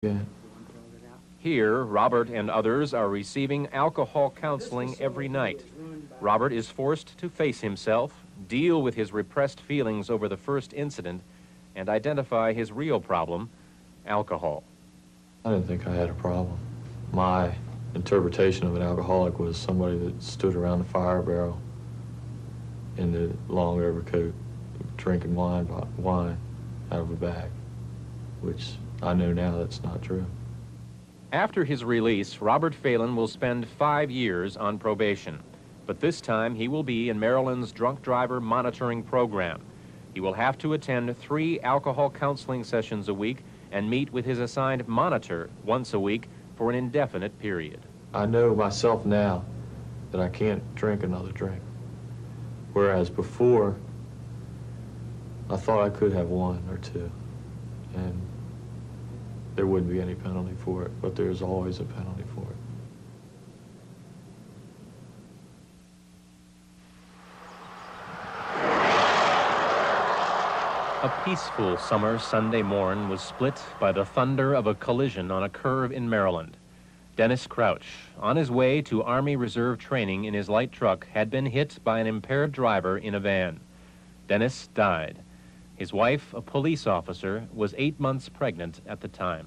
Yeah. Here, Robert and others are receiving alcohol counseling every night. Robert is forced to face himself, deal with his repressed feelings over the first incident, and identify his real problem, alcohol. I didn't think I had a problem. My interpretation of an alcoholic was somebody that stood around the fire barrel in the long overcoat drinking wine out of a bag, which I know now that's not true. After his release, Robert Phelan will spend 5 years on probation. But this time, he will be in Maryland's drunk driver monitoring program. He will have to attend 3 alcohol counseling sessions a week and meet with his assigned monitor once a week for an indefinite period. I know myself now that I can't drink another drink. Whereas before, I thought I could have 1 or 2. And there wouldn't be any penalty for it, but there's always a penalty for it. A peaceful summer Sunday morn was split by the thunder of a collision on a curve in Maryland. Dennis Crouch, on his way to Army Reserve training in his light truck, had been hit by an impaired driver in a van. Dennis died. His wife, a police officer, was 8 months pregnant at the time.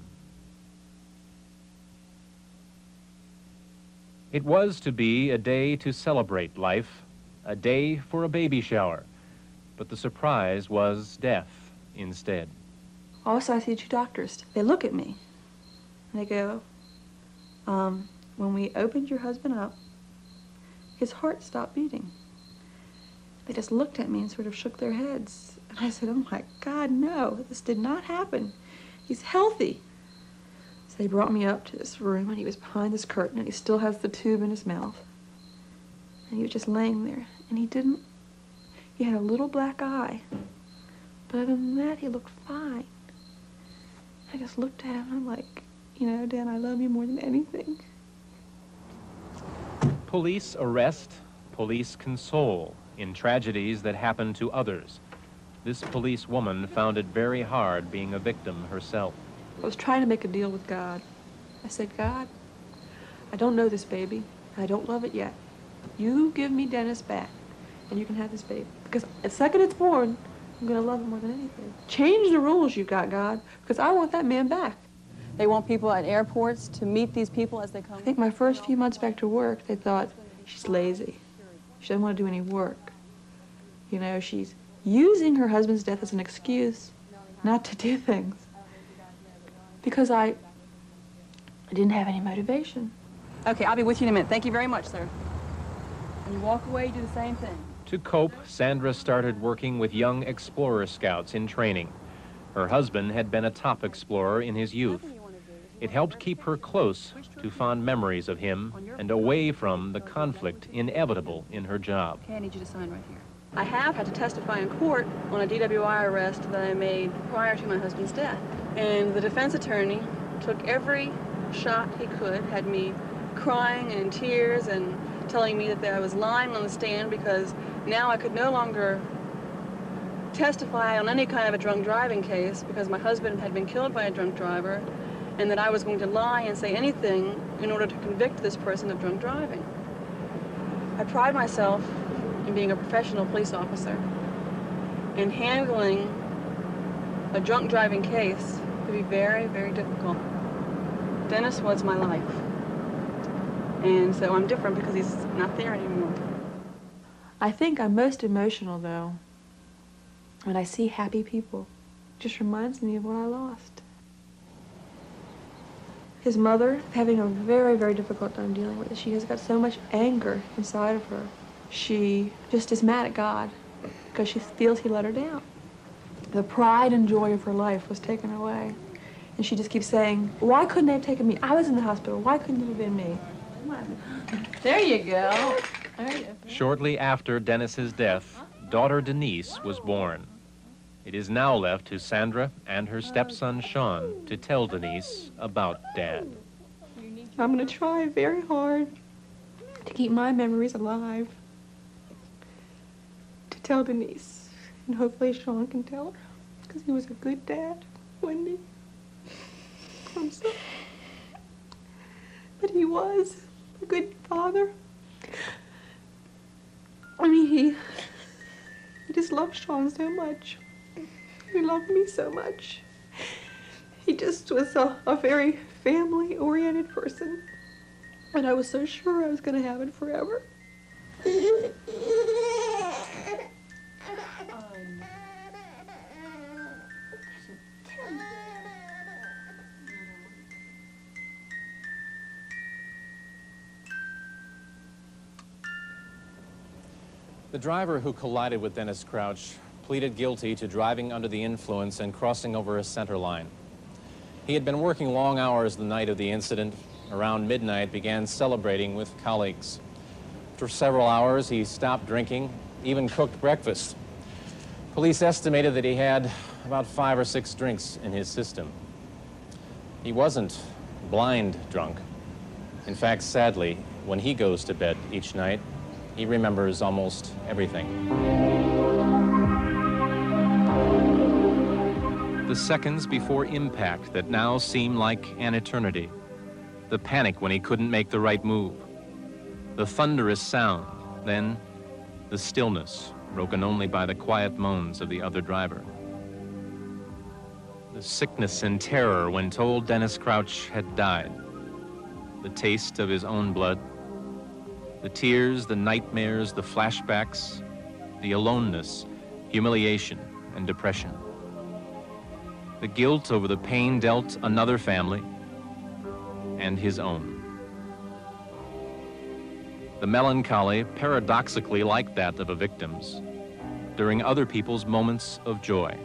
It was to be a day to celebrate life, a day for a baby shower. But the surprise was death instead. All of a sudden I see 2 doctors. They look at me and they go, when we opened your husband up, his heart stopped beating. They just looked at me and sort of shook their heads. And I said, oh my God, no, this did not happen. He's healthy. So they brought me up to this room and he was behind this curtain and he still has the tube in his mouth. And he was just laying there and he had a little black eye. But other than that, he looked fine. I just looked at him and I'm like, you know, Dan, I love you more than anything. Police arrest, police console in tragedies that happen to others. This police woman found it very hard being a victim herself. I was trying to make a deal with God. I said, God, I don't know this baby. I don't love it yet. You give me Dennis back, and you can have this baby. Because the second it's born, I'm going to love him more than anything. Change the rules you got, God, because I want that man back. They want people at airports to meet these people as they come. I think my first few months back to work, they thought, she's lazy. She doesn't want to do any work. You know, she's using her husband's death as an excuse not to do things. Because I didn't have any motivation. Okay, I'll be with you in a minute. Thank you very much, sir. When you walk away, you do the same thing. To cope, Sandra started working with young explorer scouts in training. Her husband had been a top explorer in his youth. It helped keep her close to fond memories of him and away from the conflict inevitable in her job. Okay, I need you to sign right here. I have had to testify in court on a DWI arrest that I made prior to my husband's death. And the defense attorney took every shot he could, had me crying and in tears and telling me that I was lying on the stand because now I could no longer testify on any kind of a drunk driving case because my husband had been killed by a drunk driver and that I was going to lie and say anything in order to convict this person of drunk driving. I pride myself in being a professional police officer, and handling a drunk driving case could be very, very difficult. Dennis was my life, and so I'm different because he's not there anymore. I think I'm most emotional, though, when I see happy people. It just reminds me of what I lost. His mother, having a very, very difficult time dealing with it. She has got so much anger inside of her. She just is mad at God because she feels he let her down. The pride and joy of her life was taken away. And she just keeps saying, why couldn't they have taken me? I was in the hospital. Why couldn't it have been me? There you go. Shortly after Dennis's death, daughter Denise was born. It is now left to Sandra and her stepson Sean to tell Denise about Dad. I'm going to try very hard to keep my memories alive. To tell Denise. And hopefully Sean can tell her. Because he was a good dad, wasn't he? himself. But he was a good father. I mean, he just loved Sean so much. He loved me so much. He just was a very family-oriented person. And I was so sure I was going to have it forever. The driver who collided with Dennis Crouch pleaded guilty to driving under the influence and crossing over a center line. He had been working long hours the night of the incident. Around midnight, began celebrating with colleagues. For several hours, he stopped drinking, even cooked breakfast. Police estimated that he had about 5 or 6 drinks in his system. He wasn't blind drunk. In fact, sadly, when he goes to bed each night, he remembers almost everything. The seconds before impact that now seem like an eternity. The panic when he couldn't make the right move. The thunderous sound, then the stillness, broken only by the quiet moans of the other driver. The sickness and terror when told Dennis Crouch had died. The taste of his own blood. The tears, the nightmares, the flashbacks, the aloneness, humiliation, and depression. The guilt over the pain dealt another family and his own. The melancholy, paradoxically like that of a victim's, during other people's moments of joy.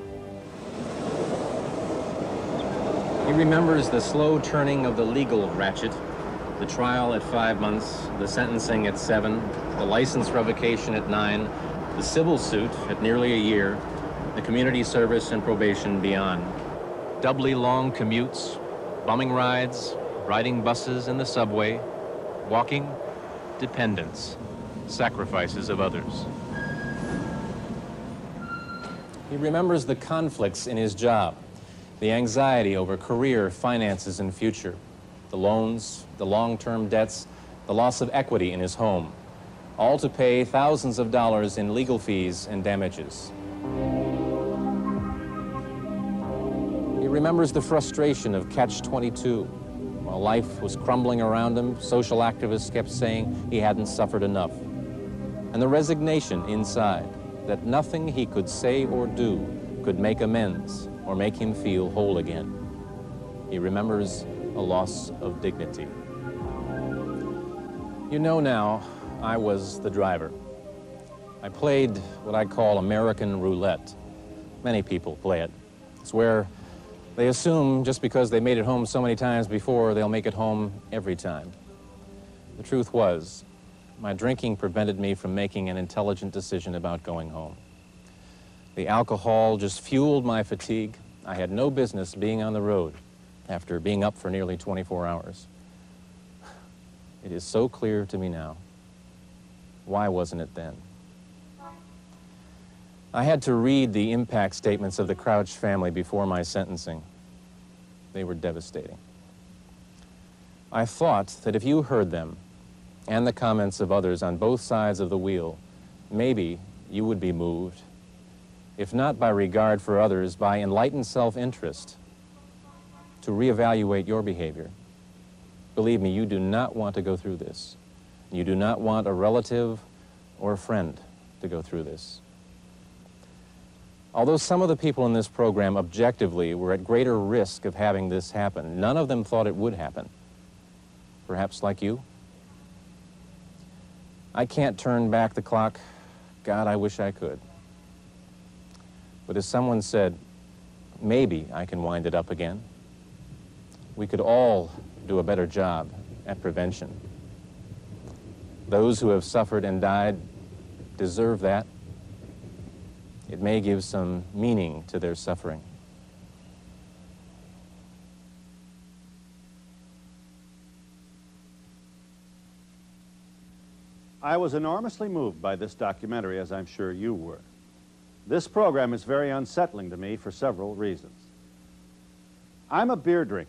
He remembers the slow turning of the legal ratchet, the trial at 5 months, the sentencing at 7, the license revocation at 9, the civil suit at nearly a year, the community service and probation beyond. Doubly long commutes, bumming rides, riding buses in the subway, walking, dependence, sacrifices of others. He remembers the conflicts in his job, the anxiety over career, finances, and future, the loans, the long-term debts, the loss of equity in his home, all to pay thousands of dollars in legal fees and damages. He remembers the frustration of Catch-22. While life was crumbling around him, social activists kept saying he hadn't suffered enough. And the resignation inside that nothing he could say or do could make amends or make him feel whole again. He remembers a loss of dignity. You know now, I was the driver. I played what I call American roulette. Many people play it. It's where they assume just because they made it home so many times before, they'll make it home every time. The truth was, my drinking prevented me from making an intelligent decision about going home. The alcohol just fueled my fatigue. I had no business being on the road after being up for nearly 24 hours. It is so clear to me now. Why wasn't it then? I had to read the impact statements of the Crouch family before my sentencing. They were devastating. I thought that if you heard them and the comments of others on both sides of the wheel, maybe you would be moved, if not by regard for others, by enlightened self-interest, to reevaluate your behavior. Believe me, you do not want to go through this. You do not want a relative or a friend to go through this. Although some of the people in this program objectively were at greater risk of having this happen, none of them thought it would happen. Perhaps like you? I can't turn back the clock. God, I wish I could. But as someone said, maybe I can wind it up again. We could all do a better job at prevention. Those who have suffered and died deserve that. It may give some meaning to their suffering. I was enormously moved by this documentary, as I'm sure you were. This program is very unsettling to me for several reasons. I'm a beer drinker.